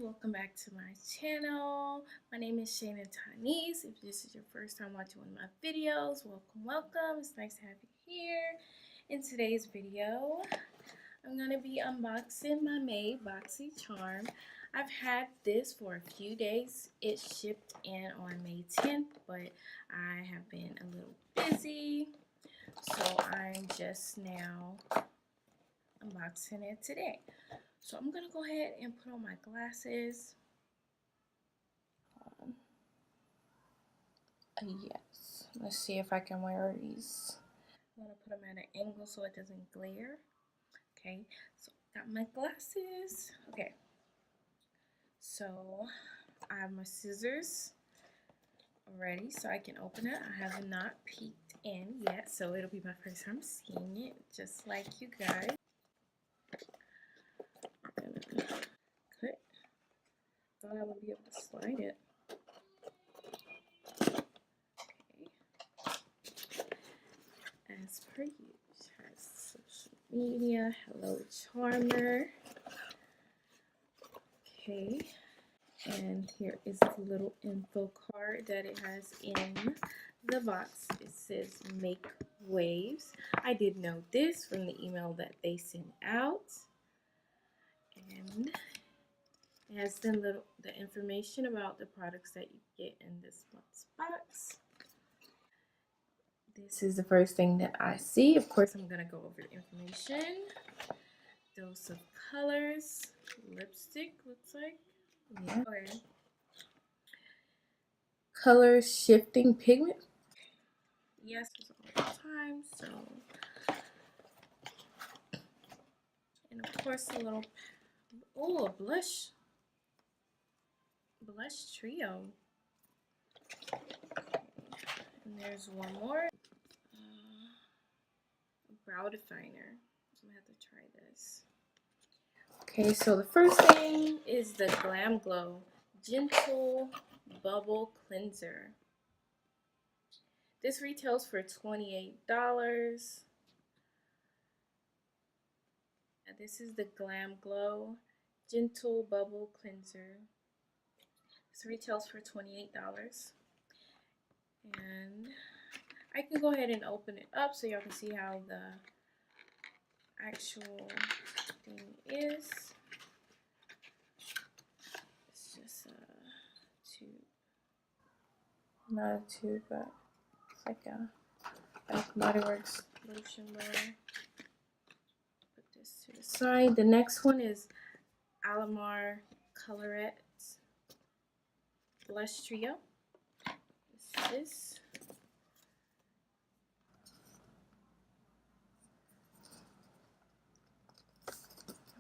welcome back to my channel. My name is Shannon Thonise. If this is your first time watching one of my videos, welcome. It's nice to have you here. In today's video, I'm going to be unboxing my May BoxyCharm. I've had this for a few days. It shipped in on May 10th, but I have been a little busy, so I'm just now unboxing it today. So I'm going to go ahead and put on my glasses. Yes, let's see if I can wear these. I'm going to put them at an angle so it doesn't glare. Okay, so got my glasses. Okay, so I have my scissors ready so I can open it. I have not peeked in yet, so it'll be my first time seeing it, just like you guys. Cut. Thought I would be able to slide it. Okay. As per usual, it has social media, hello charmer. Okay. And here is the little info card that it has in the box. It says Make Waves. I did know this from the email that they sent out. And it has the information about the products that you get in this box. This is the first thing that I see. Of course, I'm going to go over the information. Dose of colors. Lipstick, looks like. Yeah. Okay. Color shifting pigment. Yes, it's all the time. So, and of course, a little. Oh, a blush trio. And there's one more. Brow definer. I'm gonna have to try this. Okay, so the first thing is the GLAMGLOW GentleBubble Cleanser. This retails for $28. And this is the GLAMGLOW GentleBubble Cleanser. This retails for $28. And I can go ahead and open it up so y'all can see how the actual thing is. It's just a tube. Not a tube, but it's like a Body Works lotion bar. Put this to the side. The next one is ALAMAR Colorete Blush Trio. This.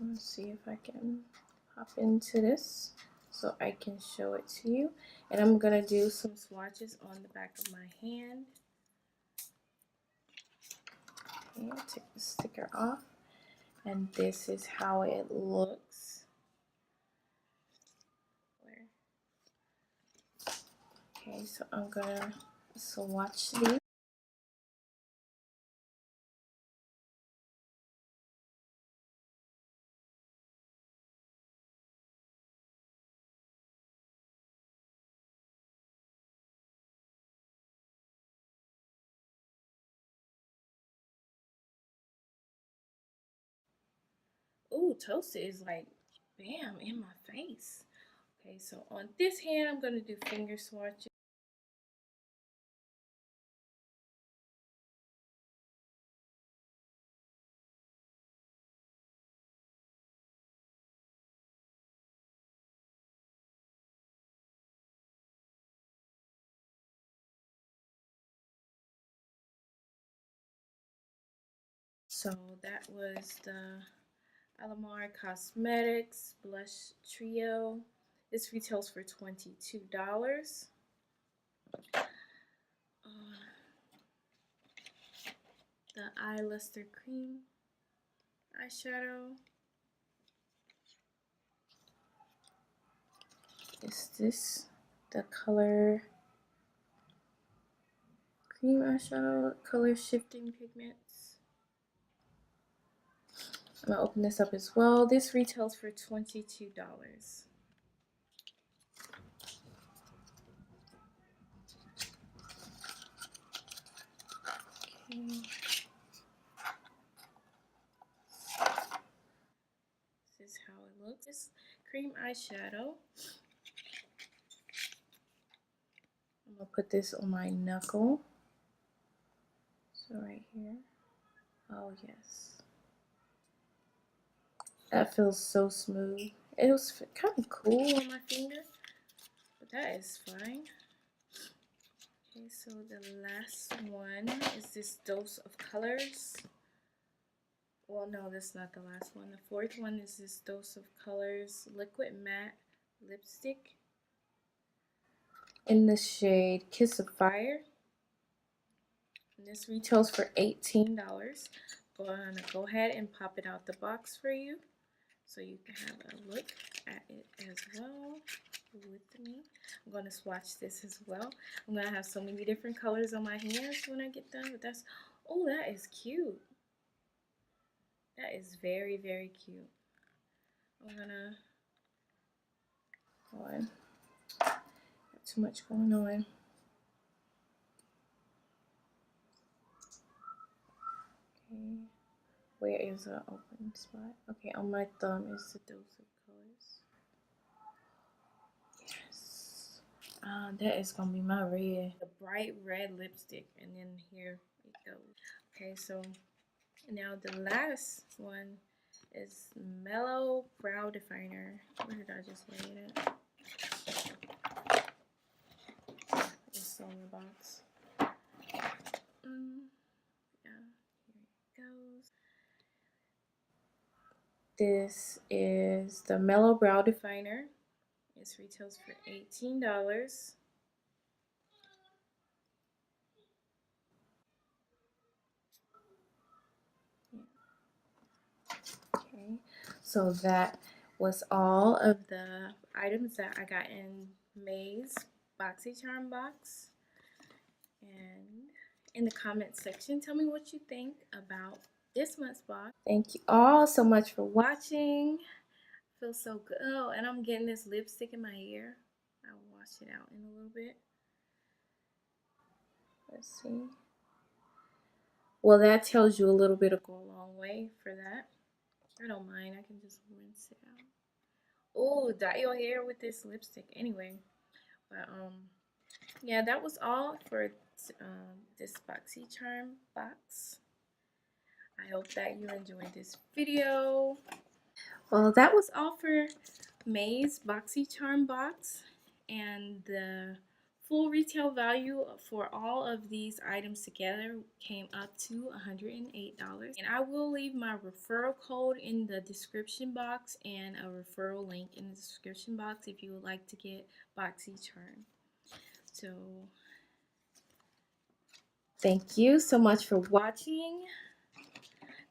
Let's see if I can hop into this so I can show it to you. And I'm going to do some swatches on the back of my hand. Okay, take the sticker off. And this is how it looks. Okay, so I'm going to swatch these. Ooh, toasted is like, bam, in my face. Okay, so on this hand, I'm going to do finger swatches. So that was the ALAMAR Cosmetics Blush Trio. This retails for $22. The Lustre Cream eyeshadow. Is this the color cream eyeshadow? Color shifting pigments. I'm gonna open this up as well. This retails for $22. This is how it looks. It's cream eyeshadow. I'm gonna put this on my knuckle. So right here. Oh yes. That feels so smooth. It was kind of cool on my finger, but that is fine. Okay, so the last one is this Dose of Colors. Well, no, that's not the last one. The fourth one is this Dose of Colors Liquid Matte Lipstick in the shade Kiss of Fire. And this retails for $18. I'm gonna go ahead and pop it out the box for you so you can have a look at it as well with me. I'm going to swatch this as well. I'm going to have so many different colors on my hands when I get done, but that's, oh, that is cute. That is very, very cute. I'm going to, hold on, got too much going on. Okay, where is the open spot? Okay, on my thumb is the Dose of Colors. Yes. That is gonna be my red. The bright red lipstick, and then here it goes. Okay, so now the last one is Mellow Brow Definer. Where did I just lay it at? It's on the box. Yeah, here it goes. This is the Mellow Brow Definer. This retails for $18. Okay, so that was all of the items that I got in May's BoxyCharm box. And in the comment section, tell me what you think about this month's box. Thank you all so much for watching. Feels so good. Oh, and I'm getting this lipstick in my hair. I'll wash it out in a little bit. Let's see. Well, that tells you a little bit of go a long way for that. I don't mind. I can just rinse it out. Oh, dye your hair with this lipstick. Anyway, but yeah, that was all for this BoxyCharm box. I hope that you enjoyed this video. Well, that was all for May's BoxyCharm box, and the full retail value for all of these items together came up to $108. And I will leave my referral code in the description box and a referral link in the description box if you would like to get BoxyCharm. So thank you so much for watching.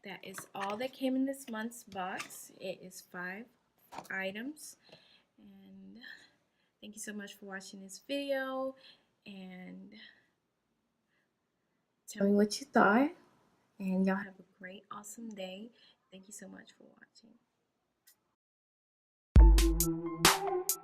That is all that came in this month's box. It is 5 items. And thank you so much for watching this video. And tell me what you thought. And y'all have a great, awesome day. Thank you so much for watching.